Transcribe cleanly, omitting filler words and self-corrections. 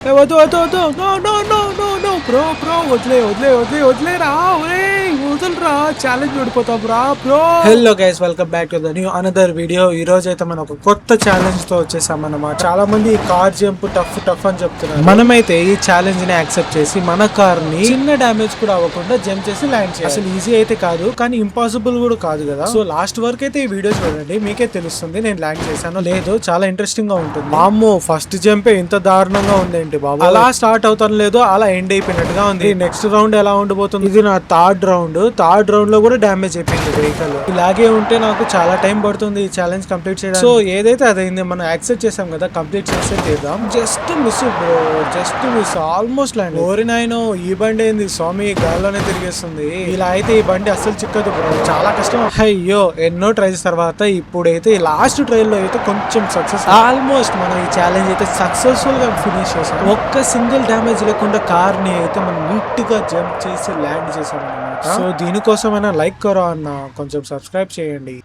వద్దు వద్దు వద్దు no no no no no bro bro వదిలేరా వదలరా ఛాలెంజ్ ఓడిపోతాం రా bro. Hello guys, welcome back to the new another video. ఈ రోజు అయితే మనం ఒక కొత్త ఛాలెంజ్ తో వచ్చేసాం అన్నమాట. చాలా మంది కార్ జంప్ టఫ్ అని చెప్తున్నారు. మనమైతే ఈ ఛాలెంజ్ ని యాక్సెప్ట్ చేసి మన కార్ ని చిన్న డ్యామేజ్ కూడా అవ్వకుండా జంప్ చేసి ల్యాండ్ చేయాలి. అసలు ఈజీ అయితే కాదు, కానీ ఇంపాసిబుల్ కూడా కాదు కదా. సో లాస్ట్ వరకు అయితే ఈ వీడియో చూడండి, మీకే తెలుస్తుంది నేను ల్యాండ్ చేశాను లేదు. చాలా ఇంట్రెస్టింగ్ గా ఉంటుంది. అమ్మో, ఫస్ట్ జంప్ ఇంత దారుణంగా ఉంది బాబు. అలా స్టార్ట్ అవుతాను లేదు, అలా ఎండ్ అయిపోయినట్టుగా ఉంది. నెక్స్ట్ రౌండ్ ఎలా ఉండబోతుంది? ఇది నా థర్డ్ రౌండ్ లో కూడా డ్యామేజ్ అయిపోయింది వెహికల్. ఇలాగే ఉంటే నాకు చాలా టైం పడుతుంది ఈ ఛాలెంజ్ కంప్లీట్ చేయడానికి. సో ఏదైతే అదైంది, మనం యాక్సెప్ట్ చేసాం కదా, కంప్లీట్ చేసే తీద్దాం. Just miss bro, just miss, almost land. ఓరినాయనో, ఈ బండి ఏంది స్వామి, గాల్లోనే తిరిగేస్తుంది. ఇలా అయితే ఈ బండి అస్సలు చిక్కదు బ్రో, చాలా కష్టం. అయ్యో, ఎన్నో ట్రైల్స్ తర్వాత ఇప్పుడైతే లాస్ట్ ట్రైల్ లో అయితే కొంచెం సక్సెస్. ఆల్మోస్ట్ మనం ఈ ఛాలెంజ్ అయితే సక్సెస్ఫుల్ గా ఫినిష్ చేసాం. ఒక్క సింగిల్ డ్యామేజ్ లేకుండా కార్ ని అయితే మనం నీట్ గా జంప్ చేసి ల్యాండ్ చేసాం అన్నమాట. సో దీనికోసమైనా లైక్ కరో అన్న, కొంచెం సబ్స్క్రైబ్ చేయండి.